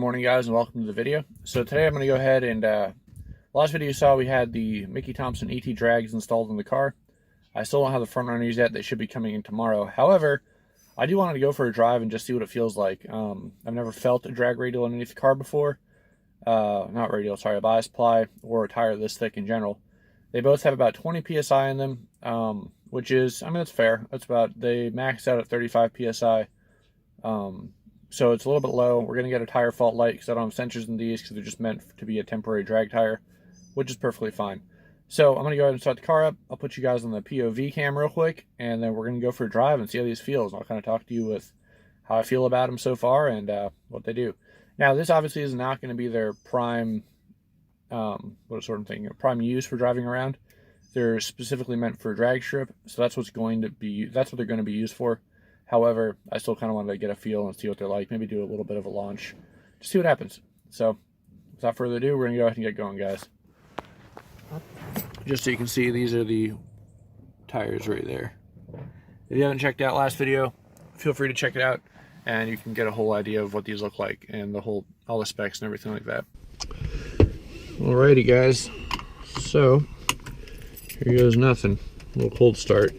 morning, guys, and welcome to the video. So today I'm going to go ahead and last video you saw we had the Mickey Thompson ET drags installed in the car. I still don't have the front runners yet. They should be coming in tomorrow. However, I do want to go for a drive and just see what it feels like. I've never felt a drag radial underneath the car before. Not radial, sorry, a bias ply or a tire this thick in general. They both have about 20 psi in them, which is, I mean, that's fair. That's about, they max out at 35 psi. So it's a little bit low. We're going to get a tire fault light because I don't have sensors in these because they're just meant to be a temporary drag tire, which is perfectly fine. So I'm going to go ahead and start the car up. I'll put you guys on the POV cam real quick, and then we're going to go for a drive and see how these feels. I'll kind of talk to you with how I feel about them so far and what they do. Now, this obviously is not going to be their prime, prime use for driving around. They're specifically meant for a drag strip, so that's what they're going to be used for. However, I still kind of wanted to get a feel and see what they're like. Maybe do a little bit of a launch. Just see what happens. So, without further ado, we're going to go ahead and get going, guys. Just so you can see, these are the tires right there. If you haven't checked out last video, feel free to check it out. And you can get a whole idea of what these look like and all the specs and everything like that. Alrighty, guys. So, here goes nothing. A little cold start.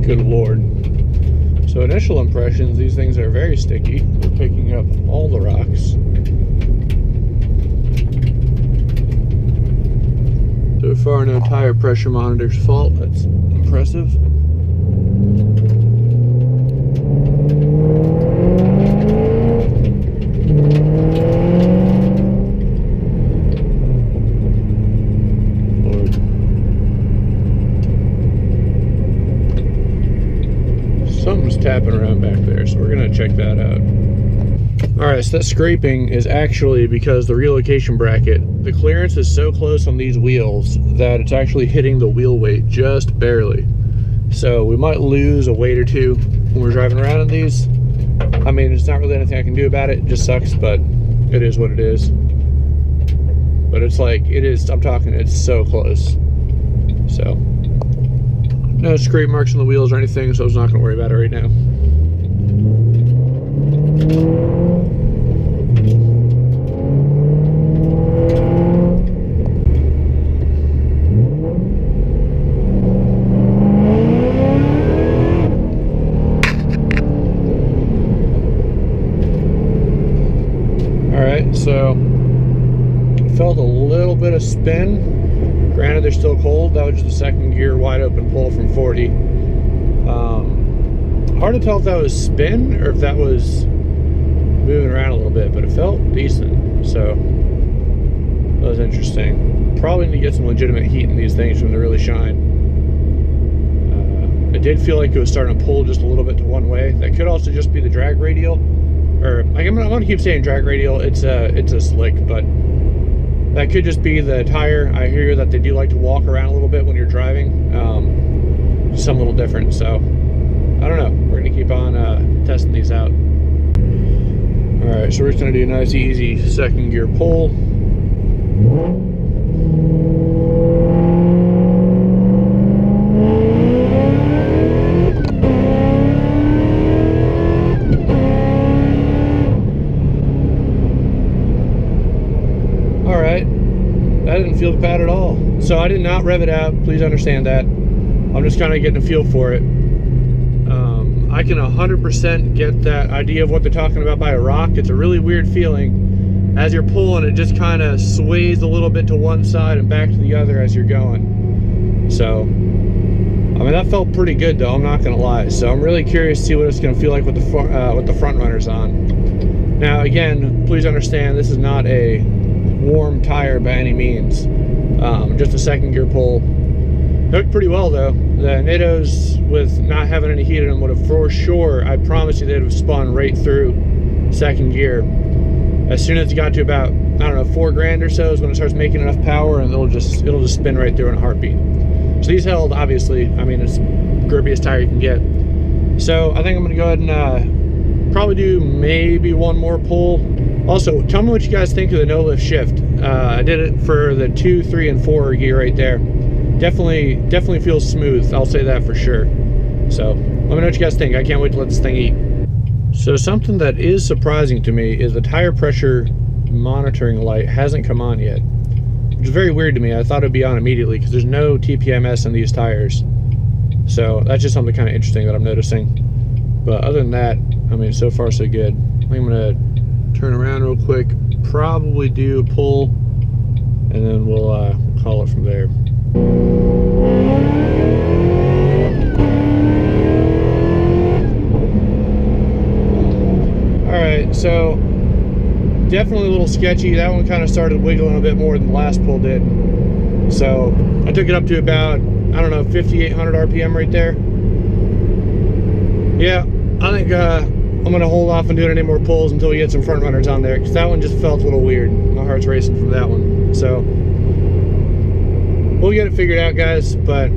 Good Lord. So initial impressions, these things are very sticky. They're picking up all the rocks. So far, no tire pressure monitor's fault. That's impressive. Something's tapping around back there, so we're gonna check that out. Alright, so that scraping is actually because the relocation bracket, the clearance is so close on these wheels that it's actually hitting the wheel weight just barely. So we might lose a weight or two when we're driving around in these. I mean, there's not really anything I can do about it. It just sucks, but it is what it is. But it's like, I'm talking, it's so close. So no scrape marks on the wheels or anything, so I was not going to worry about it right now. Alright, so felt a little bit of spin. Granted, they're still cold. That was just a second gear wide open pull from 40. Hard to tell if that was spin or if that was moving around a little bit, but it felt decent. So that was interesting. Probably need to get some legitimate heat in these things when they really shine. It did feel like it was starting to pull just a little bit to one way. That could also just be the drag radial, or I'm going to keep saying drag radial. It's a slick, but that could just be the tire. I hear that they do like to walk around a little bit when you're driving. Just something a little different, so I don't know. We're going to keep on testing these out. Alright, so we're just going to do a nice easy second gear pull. Alright, that didn't feel bad at all. So I did not rev it out, please understand that. I'm just kind of getting a feel for it. I can 100% get that idea of what they're talking about by a rock. It's a really weird feeling. As you're pulling, it just kind of sways a little bit to one side and back to the other as you're going. So, I mean, that felt pretty good though, I'm not going to lie. So I'm really curious to see what it's going to feel like with the front runners on. Now again, please understand this is not a warm tire by any means. Just a second gear pull. Hooked pretty well though. The Nittos, with not having any heat in them, would have for sure, I promise you, they'd have spun right through second gear. As soon as it got to about, I don't know, 4 grand or so is when it starts making enough power, and it'll just spin right through in a heartbeat. So these held, obviously, I mean, it's grippiest tire you can get. So I think I'm gonna go ahead and probably do maybe one more pull. Also, tell me what you guys think of the no lift shift. I did it for the 2, 3, and 4 gear right there. Definitely feels smooth. I'll say that for sure. So let me know what you guys think. I can't wait to let this thing eat. So something that is surprising to me is the tire pressure monitoring light hasn't come on yet, which is very weird to me. I thought it'd be on immediately because there's no TPMS in these tires. So that's just something kind of interesting that I'm noticing. But other than that, I mean, so far so good. I think I'm gonna turn around real quick, probably do a pull, and then we'll call it from there. Alright, so definitely a little sketchy. That one kind of started wiggling a bit more than the last pull did. So I took it up to about, I don't know, 5,800 RPM right there. Yeah, I think I'm gonna hold off on doing any more pulls until we get some front runners on there, because that one just felt a little weird. My heart's racing from that one. So we'll get it figured out, guys, but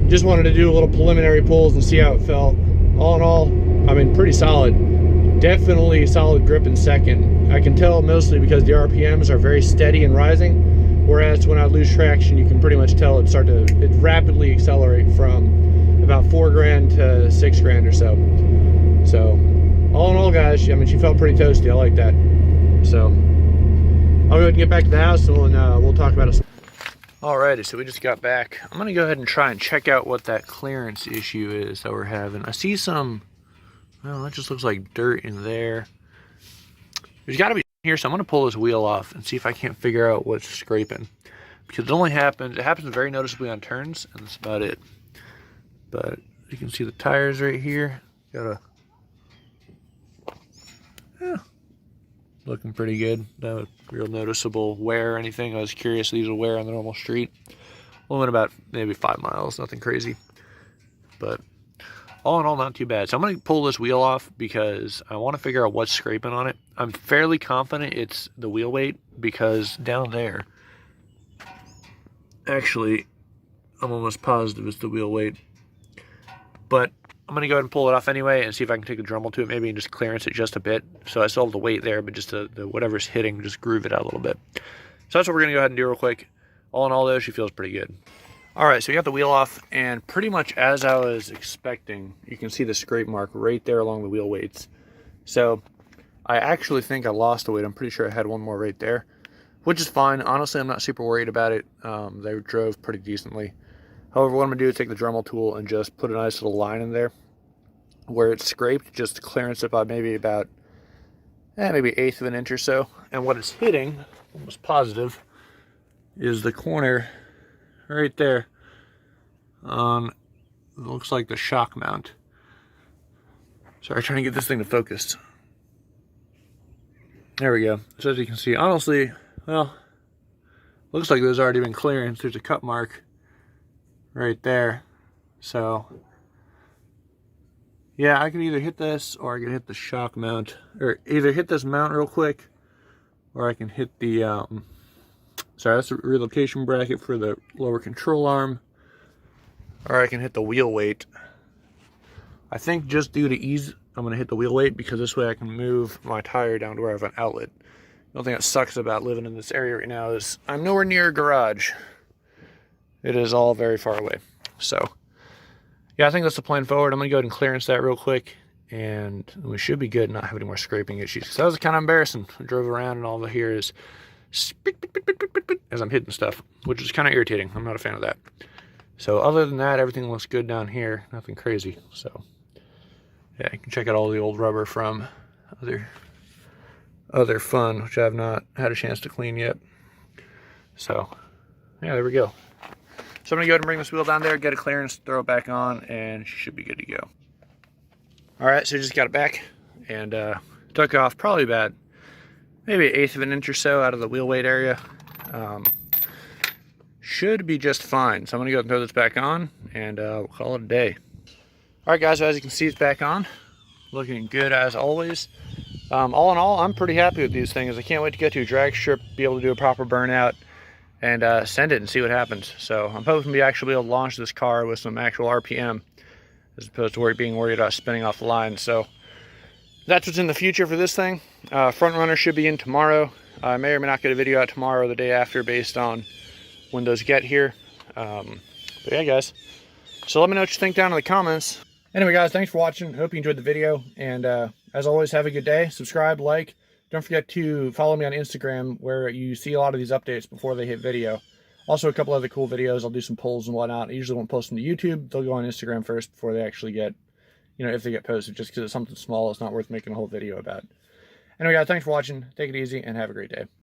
just wanted to do a little preliminary pulls and see how it felt. All in all, I mean, pretty solid. Definitely solid grip in second. I can tell mostly because the RPMs are very steady and rising, whereas when I lose traction, you can pretty much tell it rapidly accelerate from about 4 grand to 6 grand or so. So all in all, guys, I mean, she felt pretty toasty. I like that. So I'll go ahead and get back to the house, and we'll talk about it. Alrighty, so we just got back. I'm gonna go ahead and try and check out what that clearance issue is that we're having. I see some, well, that just looks like dirt in there. There's gotta be here, so I'm gonna pull this wheel off and see if I can't figure out what's scraping. Because it happens very noticeably on turns, and that's about it. But you can see the tires right here. Yeah, looking pretty good. No real noticeable wear or anything. I was curious if these will wear on the normal street. Only went about maybe 5 miles, nothing crazy. But all in all, not too bad. So I'm going to pull this wheel off because I want to figure out what's scraping on it. I'm fairly confident it's the wheel weight, because down there, actually, I'm almost positive it's the wheel weight. But I'm going to go ahead and pull it off anyway and see if I can take a Dremel to it maybe and just clearance it just a bit. So I still have the weight there, but just the whatever's hitting, just groove it out a little bit. So that's what we're going to go ahead and do real quick. All in all, though, she feels pretty good. All right, so we got the wheel off, and pretty much as I was expecting, you can see the scrape mark right there along the wheel weights. So I actually think I lost the weight. I'm pretty sure I had one more right there, which is fine. Honestly, I'm not super worried about it. They drove pretty decently. However, what I'm gonna do is take the Dremel tool and just put a nice little line in there where it's scraped, just to clearance it by maybe about, maybe 1/8 of an inch or so. And what it's hitting, almost positive, is the corner right there on, it looks like the shock mount. Sorry, trying to get this thing to focus. There we go. So as you can see, honestly, well, looks like there's already been clearance. There's a cut mark right there. So yeah, I could either hit this, or I could hit the shock mount, or either hit this mount real quick, or I can hit the sorry, that's the relocation bracket for the lower control arm, or I can hit the wheel weight. I think just due to ease, I'm going to hit the wheel weight, because this way I can move my tire down to where I have an outlet. The only thing that sucks about living in this area right now is I'm nowhere near a garage. It is all very far away. So yeah, I think that's the plan forward. I'm going to go ahead and clearance that real quick, and we should be good, not have any more scraping issues. So that was kind of embarrassing. I drove around and all I hear is as I'm hitting stuff, which is kind of irritating. I'm not a fan of that. So other than that, everything looks good down here. Nothing crazy. So yeah, you can check out all the old rubber from other fun, which I have not had a chance to clean yet. So yeah, there we go. So I'm gonna go ahead and bring this wheel down there, get a clearance, throw it back on, and she should be good to go. All right, so just got it back and took off probably about maybe 1/8 of an inch or so out of the wheel weight area. Should be just fine. So I'm gonna go ahead and throw this back on, and we'll call it a day. All right, guys, so as you can see, it's back on. Looking good as always. All in all, I'm pretty happy with these things. I can't wait to get to a drag strip, be able to do a proper burnout, and send it and see what happens. So I'm hoping to actually be able to launch this car with some actual RPM, as opposed to being worried about spinning off the line. So that's what's in the future for this thing. Front runner should be in tomorrow. I may or may not get a video out tomorrow or the day after based on when those get here. But yeah, guys. So let me know what you think down in the comments. Anyway, guys, thanks for watching. Hope you enjoyed the video. And as always, have a good day. Subscribe, like. Don't forget to follow me on Instagram, where you see a lot of these updates before they hit video. Also, a couple other cool videos. I'll do some polls and whatnot. I usually won't post them to YouTube. They'll go on Instagram first before they actually get, if they get posted. Just because it's something small, it's not worth making a whole video about. Anyway, guys, thanks for watching. Take it easy and have a great day.